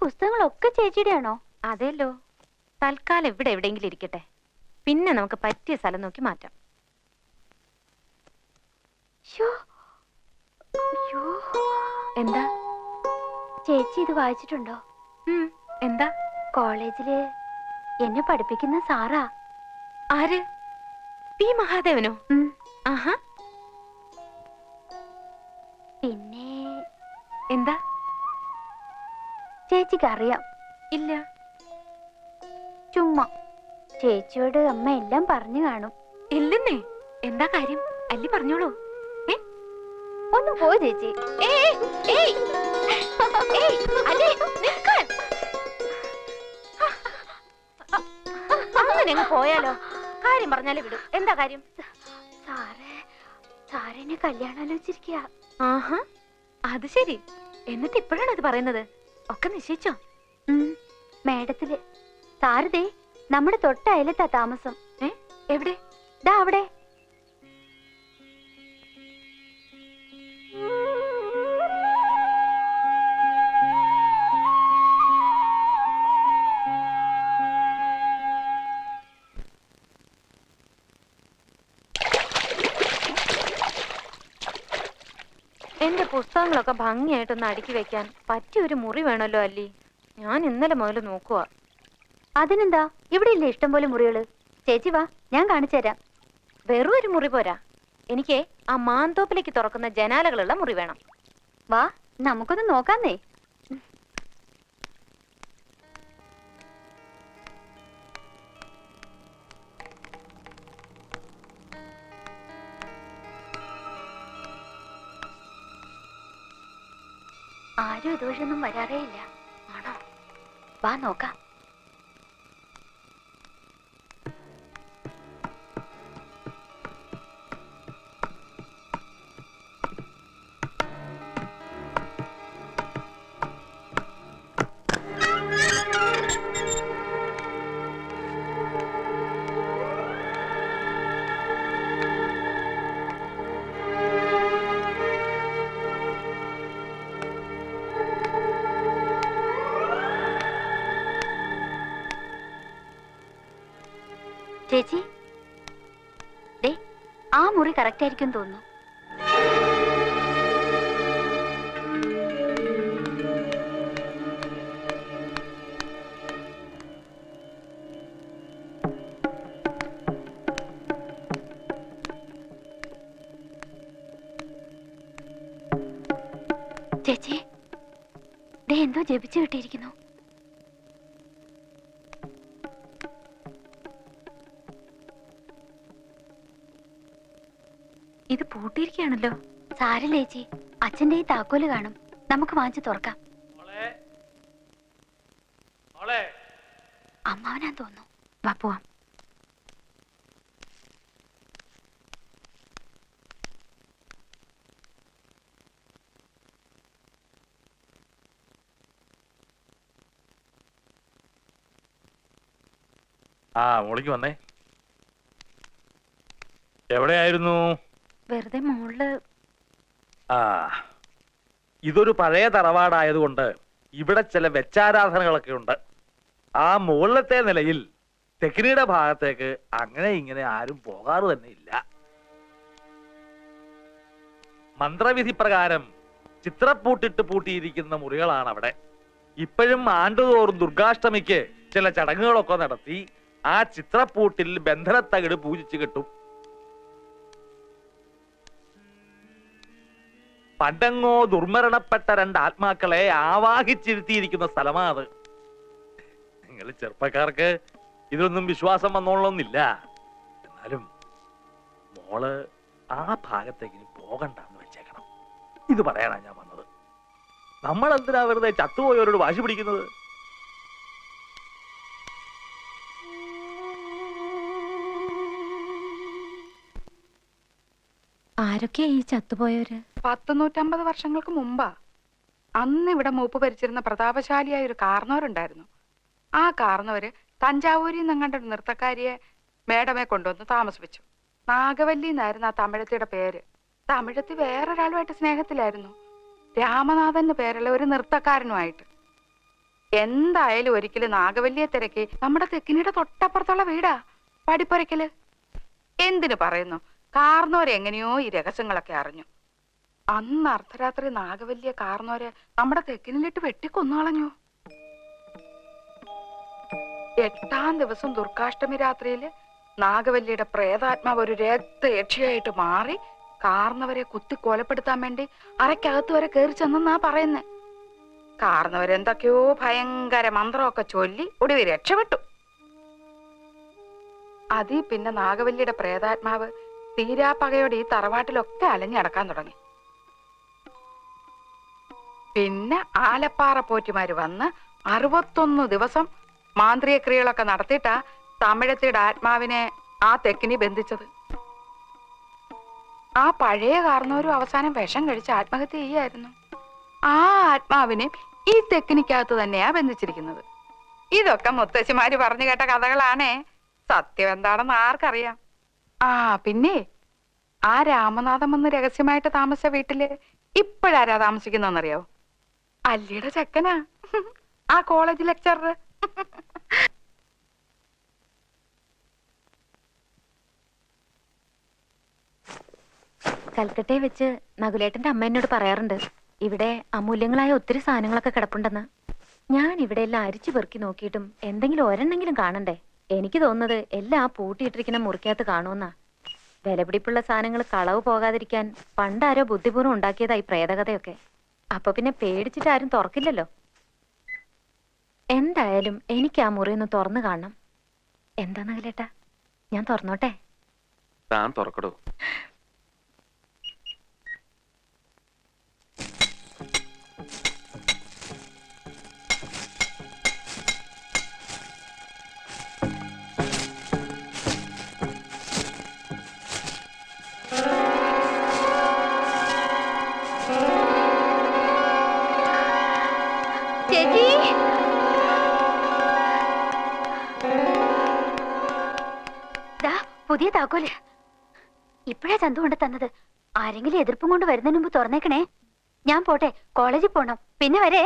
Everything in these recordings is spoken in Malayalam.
പുസ്തകങ്ങളൊക്കെ ചേച്ചിയുടെ ആണോ? അതെല്ലോ. തൽക്കാലം ഇവിടെ എവിടെയെങ്കിലും ഇരിക്കട്ടെ, പിന്നെ നമുക്ക് പറ്റിയ സ്ഥലം നോക്കി മാറ്റാം. എന്താ ചേച്ചി ഇത് വായിച്ചിട്ടുണ്ടോ? എന്താ? കോളേജില് എന്നെ പഠിപ്പിക്കുന്ന സാറാ. ആര്? പി മഹാദേവനോ? ആഹാ. പിന്നെ എന്താ? ചേച്ചിക്ക് അറിയാം? ഇല്ല. ചുമ്മാ ചേച്ചിയോട് അമ്മ എല്ലാം പറഞ്ഞു കാണും. ഇല്ലെന്നേ. എന്താ കാര്യം? അല്ലി പറഞ്ഞോളൂ. ഒന്ന് പോ ചേച്ചി. അങ്ങനെ പോയാലോ? കാര്യം പറഞ്ഞാലേ വിടും. എന്താ കാര്യം? സാറിനെ കല്യാണം ആലോചിച്ചിരിക്കുക. ആഹാ, അത് ശരി. എന്നിട്ട് ഇപ്പോഴാണ് അത് പറയുന്നത്? ഒക്കെ നിശ്ചയിച്ചോ? മേഡത്തില്. സാരതേ നമ്മുടെ തൊട്ട അയലത്താ താമസം. എവിടെ? ദാ അവിടെ. എന്റെ പുസ്തകങ്ങളൊക്കെ ഭംഗിയായിട്ടൊന്ന് അടുക്കി വെക്കാൻ പറ്റിയൊരു മുറി വേണമല്ലോ അല്ലി. ഞാൻ ഇന്നലെ മുതൽ നോക്കുക. അതിനെന്താ, ഇവിടെ ഇല്ലേ ഇഷ്ടംപോലെ മുറികള്. ചേച്ചി വാ, ഞാൻ കാണിച്ചു തരാം. വെറും ഒരു മുറി പോരാ, എനിക്ക് ആ മാന്തോപ്പിലേക്ക് തുറക്കുന്ന ജനാലകളുള്ള മുറി വേണം. വാ, നമുക്കൊന്ന് നോക്കാന്നേ. ആരും ഇതുവഴിയൊന്നും വരാറേ ഇല്ല. ആണോ? വാ നോക്കാം. ചേച്ചി, ദേ ആ മുറി കറക്റ്റ് ആയിരിക്കും തോന്നുന്നു. ചേച്ചി, ദേ എന്തോ ജപിച്ചു കിട്ടിയിരിക്കുന്നു. ഇത് പൂട്ടിയിരിക്കുകയാണല്ലോ. സാരല്ലേ ചേച്ചി, അച്ഛന്റെ ഈ താക്കോല് കാണും, നമുക്ക് വാങ്ങിച്ചു തുറക്കാം. അമ്മാവനാന്ന് തോന്നുന്നു. വാ പോവാം. മോളിക്ക് വന്നേ. എവിടെയായിരുന്നു? വെറുതെ മോള്. ഇതൊരു പഴയ തറവാടായതുകൊണ്ട് ഇവിടെ ചില വെച്ചാരാധനകളൊക്കെ ഉണ്ട്. ആ മുകളിലത്തെ നിലയിൽ തെക്കിനിയുടെ ഭാഗത്തേക്ക് അങ്ങനെ ഇങ്ങനെ ആരും പോകാറ് തന്നെ ഇല്ല. മന്ത്രവിധി പ്രകാരം ചിത്രപ്പൂട്ടിട്ട് പൂട്ടിയിരിക്കുന്ന മുറികളാണ് അവിടെ. ഇപ്പോഴും ആണ്ടുതോറും ദുർഗാഷ്ടമിക്ക് ചില ചടങ്ങുകളൊക്കെ നടത്തി ആ ചിത്രപ്പൂട്ടിൽ ബന്ധനത്തകിട് പൂജിച്ചു കിട്ടും. പണ്ടങ്ങോ ദുർമരണപ്പെട്ട രണ്ട് ആത്മാക്കളെ ആവാഹിച്ചിരുത്തിയിരിക്കുന്ന സ്ഥലമാ അത്. നിങ്ങൾ ചെറുപ്പക്കാർക്ക് ഇതൊന്നും വിശ്വാസം വന്നോളന്നില്ല. എന്നാലും മോള് ആ ഭാഗത്തേക്ക് ഇനി പോകണ്ടെന്ന് വെച്ചേക്കണം. ഇത് പറയാനാ ഞാൻ വന്നത്. നമ്മൾ എന്തിനാ വെറുതെ ചത്തുപോയവരോട് വാശി പിടിക്കുന്നത്? ആരൊക്കെയാ ഈ ചത്തുപോയവര്? 150 വർഷങ്ങൾക്ക് മുമ്പാ. അന്ന് ഇവിടെ മൂപ്പ് ഭരിച്ചിരുന്ന പ്രതാപശാലിയായ ഒരു കാർന്നവരുണ്ടായിരുന്നു. ആ കാർന്നവര് തഞ്ചാവൂരിൽ നിന്നങ്ങണ്ട ഒരു നൃത്തക്കാരിയെ മേഡമെ കൊണ്ടുവന്ന് താമസിപ്പിച്ചു. നാഗവല്ലി എന്നായിരുന്നു ആ തമിഴത്തിയുടെ പേര്. തമിഴത്തി വേറൊരാളുമായിട്ട് സ്നേഹത്തിലായിരുന്നു. രാമനാഥന്റെ പേരുള്ള ഒരു നൃത്തക്കാരനുമായിട്ട്. എന്തായാലും ഒരിക്കലും നാഗവല്ലിയെ തിരക്കി നമ്മുടെ തെക്കിനിയുടെ തൊട്ടപ്പുറത്തുള്ള വീടാ പടിപ്പുരയ്ക്കല്. എന്തിനു പറയുന്നു, കാർന്നോരെങ്ങനെയോ ഈ രഹസ്യങ്ങളൊക്കെ അറിഞ്ഞു. അന്ന് അർദ്ധരാത്രി നാഗവല്ലിയെ കാർന്നോരെ നമ്മുടെ തെക്കിനിലിട്ട് വെട്ടിക്കൊന്നുകളഞ്ഞു. 8-ാം ദിവസം ദുർഗാഷ്ടമി രാത്രിയില് നാഗവല്ലിയുടെ പ്രേതാത്മാവ് ഒരു രക്തയക്ഷിയായിട്ട് മാറി കാർന്നവരെ കുത്തി കൊലപ്പെടുത്താൻ വേണ്ടി അരക്കകത്ത് വരെ കയറി ചെന്നാ പറയുന്നേ. കാർന്നവരെന്തൊക്കെയോ ഭയങ്കര മന്ത്രമൊക്കെ ചൊല്ലി ഒടുവിൽ രക്ഷപ്പെട്ടു. അതീ പിന്നെ നാഗവല്ലിയുടെ പ്രേതാത്മാവ് തീരാപ്പകയോടെ ഈ തറവാട്ടിലൊക്കെ അലഞ്ഞടക്കാൻ തുടങ്ങി. പിന്നെ ആലപ്പാറ പോറ്റിമാര് വന്ന് 61 ദിവസം മാന്ത്രിക ക്രിയകളൊക്കെ നടത്തിയിട്ടാ തമിഴത്തിയുടെ ആത്മാവിനെ ആ തെക്കിനി ബന്ധിച്ചത്. ആ പഴയ കാർന്നവരും അവസാനം വിഷം കഴിച്ച് ആത്മഹത്യ ചെയ്യായിരുന്നു. ആ ആത്മാവിനെ ഈ തെക്കിനിക്കകത്ത് തന്നെയാ ബന്ധിച്ചിരിക്കുന്നത്. ഇതൊക്കെ മുത്തശ്ശിമാര് പറഞ്ഞു കേട്ട കഥകളാണേ. സത്യം എന്താണെന്ന് ആർക്കറിയാം. ആ പിന്നെ ആ രാമനാഥൻ വന്ന് രഹസ്യമായിട്ട് താമസിച്ച വീട്ടില് ഇപ്പോഴാരാ താമസിക്കുന്നറിയാവോ? അല്ലിയുടെ ചെക്കനാ, ആ കോളേജ് ലെക്ചറർ. കൽക്കട്ടയെ വെച്ച് നകുലേട്ടന്റെ അമ്മ എന്നോട് പറയാറുണ്ട്, ഇവിടെ അമൂല്യങ്ങളായ ഒത്തിരി സാധനങ്ങളൊക്കെ കിടപ്പുണ്ടെന്ന്. ഞാൻ ഇവിടെ എല്ലാം അരിച്ചു പെറുക്കി നോക്കിയിട്ടും എന്തെങ്കിലും ഒരെണ്ണെങ്കിലും കാണണ്ടേ. എനിക്ക് തോന്നുന്നത് എല്ലാം പൂട്ടിയിട്ടിരിക്കുന്ന മുറിക്കകത്ത് കാണുമെന്നാ. വിലപിടിപ്പുള്ള സാധനങ്ങൾ കളവ് പോകാതിരിക്കാൻ പണ്ടാരോ ബുദ്ധിപൂർവ്വം ഉണ്ടാക്കിയതായി പ്രേതകഥയൊക്കെ. അപ്പൊ പിന്നെ പേടിച്ചിട്ട് ആരും തുറക്കില്ലല്ലോ. എന്തായാലും എനിക്ക് ആ മുറി ഒന്ന് തുറന്നു കാണണം. എന്താ നകുലേട്ടാ, ഞാൻ തുറന്നോട്ടെ? താൻ തുറക്കടോ. ചേച്ചി, ദാ പുതിയ താക്കോല്. ഇപ്പഴാ ചന്തു കൊണ്ട് തന്നത്. ആരെങ്കിലും എതിർപ്പും കൊണ്ട് വരുന്നതിന് മുമ്പ് തുറന്നേക്കണേ. ഞാൻ പോട്ടെ, കോളേജിൽ പോണം. പിന്നെ വരേ.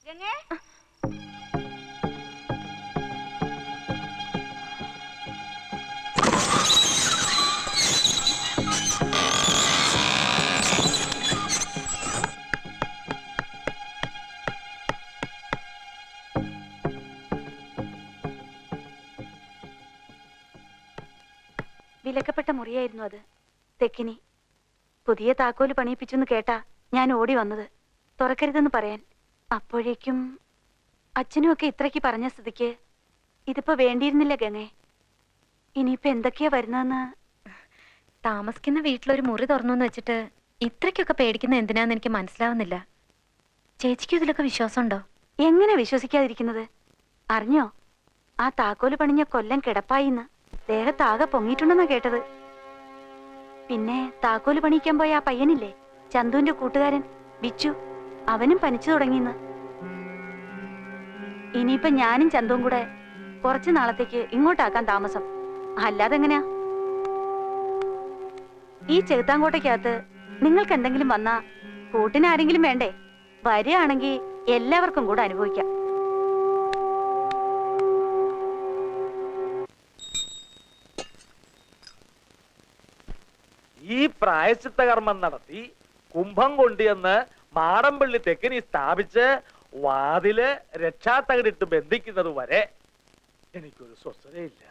വിലക്കപ്പെട്ട മുറിയായിരുന്നു അത്. തെക്കിനി പുതിയ താക്കോല് പണിയിപ്പിച്ചെന്ന് കേട്ടാ ഞാൻ ഓടി വന്നത്, തുറക്കരുതെന്ന് പറയാൻ. അപ്പോഴേക്കും അച്ഛനും ഒക്കെ ഇത്രയ്ക്ക് പറഞ്ഞ സ്ഥിതിക്ക് ഇതിപ്പോ വേണ്ടിയിരുന്നില്ല ഗംഗേ. ഇനിയിപ്പോ എന്തൊക്കെയാ വരുന്നതെന്ന്. താമസിക്കുന്ന വീട്ടിലൊരു മുറി തുറന്നു വെച്ചിട്ട് ഇത്രയ്ക്കൊക്കെ പേടിക്കുന്ന എന്തിനാന്ന് എനിക്ക് മനസ്സിലാവുന്നില്ല. ചേച്ചിക്കും ഇതിലൊക്കെ വിശ്വാസമുണ്ടോ? എങ്ങനെ വിശ്വസിക്കാതിരിക്കുന്നത്? അറിഞ്ഞോ, ആ താക്കോല് പണിഞ്ഞ കൊല്ലം കിടപ്പായിന്ന്. ദേഹത്താകെ പൊങ്ങിയിട്ടുണ്ടെന്നാ കേട്ടത്. പിന്നെ താക്കോല് പണിയിക്കാൻ പോയ ആ പയ്യനില്ലേ, ചന്തുവിന്റെ കൂട്ടുകാരൻ ബിച്ചു, അവനും പനിച്ചു തുടങ്ങിന്ന്. ഇനിയിപ്പൊ ഞാനും ചന്തുവും കൂടെ കുറച്ചു നാളത്തേക്ക് ഇങ്ങോട്ടാക്കാൻ താമസം. അല്ലാതെങ്ങനെയാ? ഈ ചെകുത്താങ്കോട്ടയ്ക്കകത്ത് നിങ്ങൾക്ക് എന്തെങ്കിലും വന്നാ കൂട്ടിനാരെങ്കിലും വേണ്ടേ? വരികയാണെങ്കിൽ എല്ലാവർക്കും കൂടെ അനുഭവിക്കാം. ഈ പ്രായശ്ചിത്ത കർമ്മം നടത്തി കുംഭം കൊണ്ടുവന്ന് മാടമ്പള്ളി തെക്കിനി സ്ഥാപിച്ച് വാതില് രക്ഷാത്തകടിട്ട് ബന്ധിക്കുന്നത് വരെ എനിക്കൊരു സ്വസ്ഥതയില്ല.